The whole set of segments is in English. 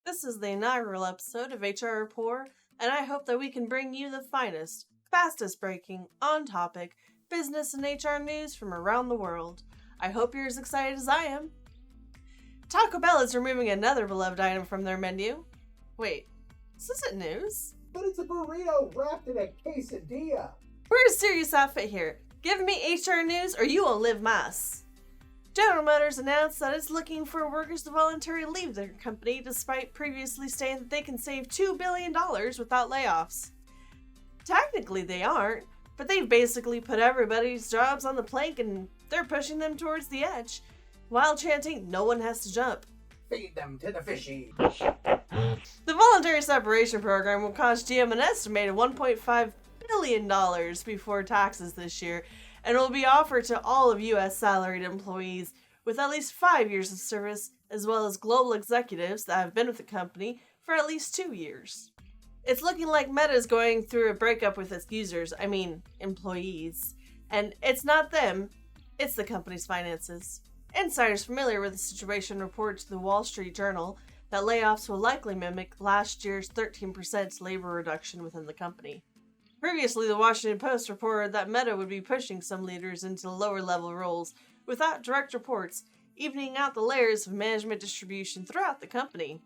This is the inaugural episode of HR Rapport, and I hope that we can bring you the finest, fastest breaking, on-topic, business and HR news from around the world. I hope you're as excited as I am. Taco Bell is removing another beloved item from their menu. Wait, this isn't news? But it's a burrito wrapped in a quesadilla. We're a serious outfit here. Give me HR news or you will live mas. General Motors announced that it's looking for workers to voluntarily leave their company despite previously stating that they can save $2 billion without layoffs. Technically they aren't, but they've basically put everybody's jobs on the plank and they're pushing them towards the edge, while chanting, "No one has to jump." Feed them to the fishy. The voluntary separation program will cost GM an estimated $1.5 billion before taxes this year, and will be offered to all of U.S. salaried employees with at least 5 years of service, as well as global executives that have been with the company for at least 2 years. It's looking like Meta is going through a breakup with its users, employees. And it's not them, it's the company's finances. Insiders familiar with the situation report to the Wall Street Journal that layoffs will likely mimic last year's 13% labor reduction within the company. Previously, the Washington Post reported that Meta would be pushing some leaders into lower-level roles without direct reports, evening out the layers of management distribution throughout the company.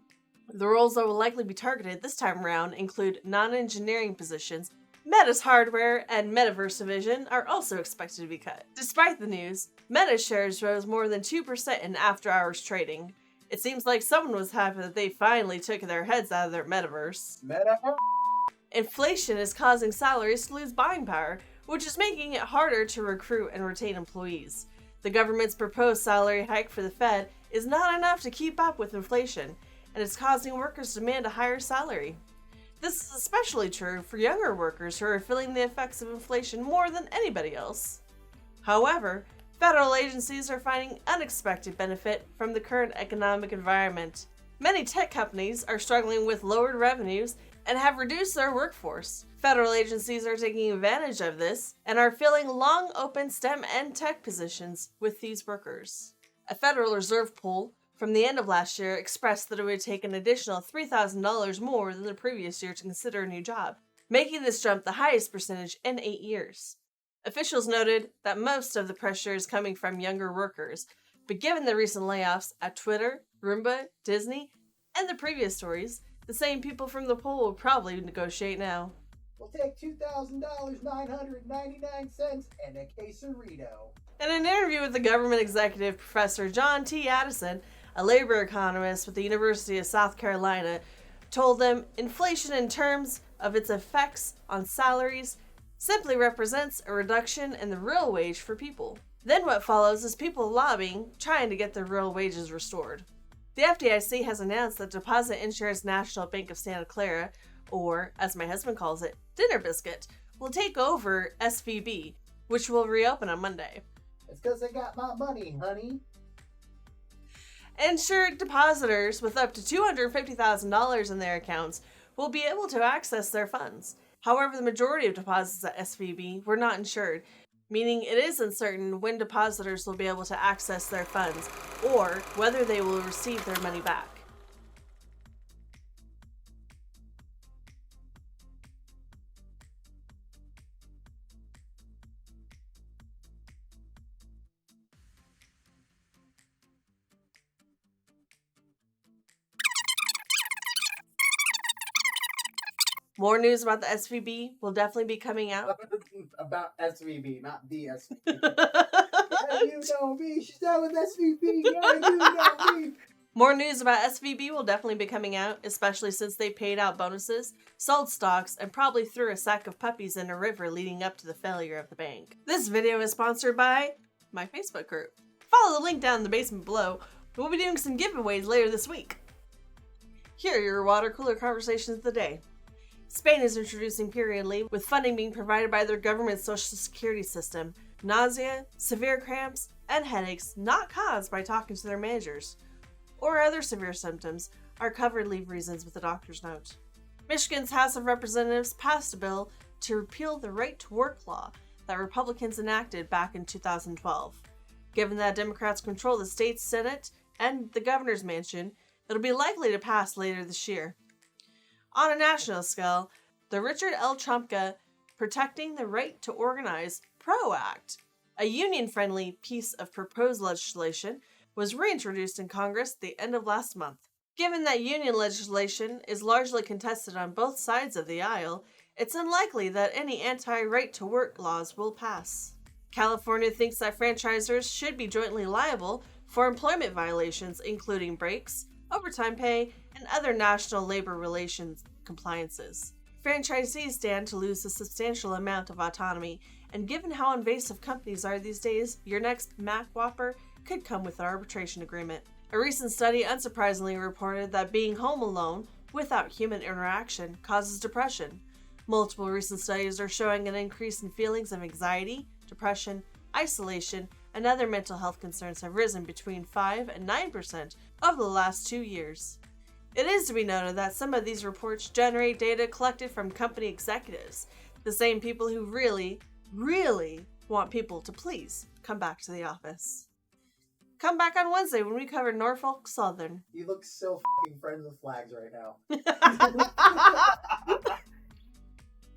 The roles that will likely be targeted this time around include non-engineering positions. Meta's hardware and Metaverse division are also expected to be cut. Despite the news, Meta shares rose more than 2% in after-hours trading. It seems like someone was happy that they finally took their heads out of their Metaverse. Inflation is causing salaries to lose buying power, which is making it harder to recruit and retain employees. The government's proposed salary hike for the Fed is not enough to keep up with inflation, and it's causing workers to demand a higher salary. This is especially true for younger workers who are feeling the effects of inflation more than anybody else. However, federal agencies are finding unexpected benefit from the current economic environment. Many tech companies are struggling with lowered revenues and have reduced their workforce. Federal agencies are taking advantage of this and are filling long open STEM and tech positions with these workers. A Federal Reserve poll from the end of last year expressed that it would take an additional $3,000 more than the previous year to consider a new job, making this jump the highest percentage in 8 years. Officials noted that most of the pressure is coming from younger workers, but given the recent layoffs at Twitter, Roomba, Disney, and the previous stories, the same people from the poll will probably negotiate now. We'll take $2,000.999 and a quesarito. In an interview with the government executive Professor John T. Addison, a labor economist with the University of South Carolina, told them inflation in terms of its effects on salaries simply represents a reduction in the real wage for people. Then what follows is people lobbying, trying to get their real wages restored. The FDIC has announced that Deposit Insurance National Bank of Santa Clara, or as my husband calls it, Dinner Biscuit, will take over SVB, which will reopen on Monday. It's because they got my money, honey. Insured depositors with up to $250,000 in their accounts will be able to access their funds. However, the majority of deposits at SVB were not insured, meaning it is uncertain when depositors will be able to access their funds or whether they will receive their money back. More news about the SVB will definitely be coming out. About SVB, not the SVB. Yeah, you know me. She's done with SVB. Yeah, you know me. More news about SVB will definitely be coming out, especially since they paid out bonuses, sold stocks, and probably threw a sack of puppies in a river leading up to the failure of the bank. This video is sponsored by my Facebook group. Follow the link down in the basement below. We'll be doing some giveaways later this week. Here are your water cooler conversations of the day. Spain is introducing period leave, with funding being provided by their government's social security system. Nausea, severe cramps, and headaches not caused by talking to their managers, or other severe symptoms, are covered leave reasons with a doctor's note. Michigan's House of Representatives passed a bill to repeal the right to work law that Republicans enacted back in 2012. Given that Democrats control the state's Senate and the governor's mansion, It'll be likely to pass later this year. On a national scale, the Richard L. Trumka Protecting the Right to Organize PRO Act, a union-friendly piece of proposed legislation, was reintroduced in Congress at the end of last month. Given that union legislation is largely contested on both sides of the aisle, it's unlikely that any anti-right-to-work laws will pass. California thinks that franchisors should be jointly liable for employment violations, including breaks, overtime pay, and other national labor relations compliances. Franchisees stand to lose a substantial amount of autonomy, and given how invasive companies are these days, your next Mac Whopper could come with an arbitration agreement. A recent study unsurprisingly reported that being home alone without human interaction causes depression. Multiple recent studies are showing an increase in feelings of anxiety, depression, isolation, and other mental health concerns have risen between 5 and 9% over the last 2 years. It is to be noted that some of these reports generate data collected from company executives, the same people who really want people to please come back to the office. Come back on Wednesday when we cover Norfolk Southern. You look so f***ing friends with flags right now.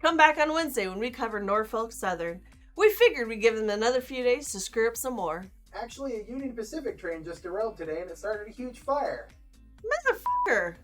Come back on Wednesday when we cover Norfolk Southern. We figured we'd give them another few days to screw up some more. Actually, a Union Pacific train just derailed today and it started a huge fire. Motherfucker!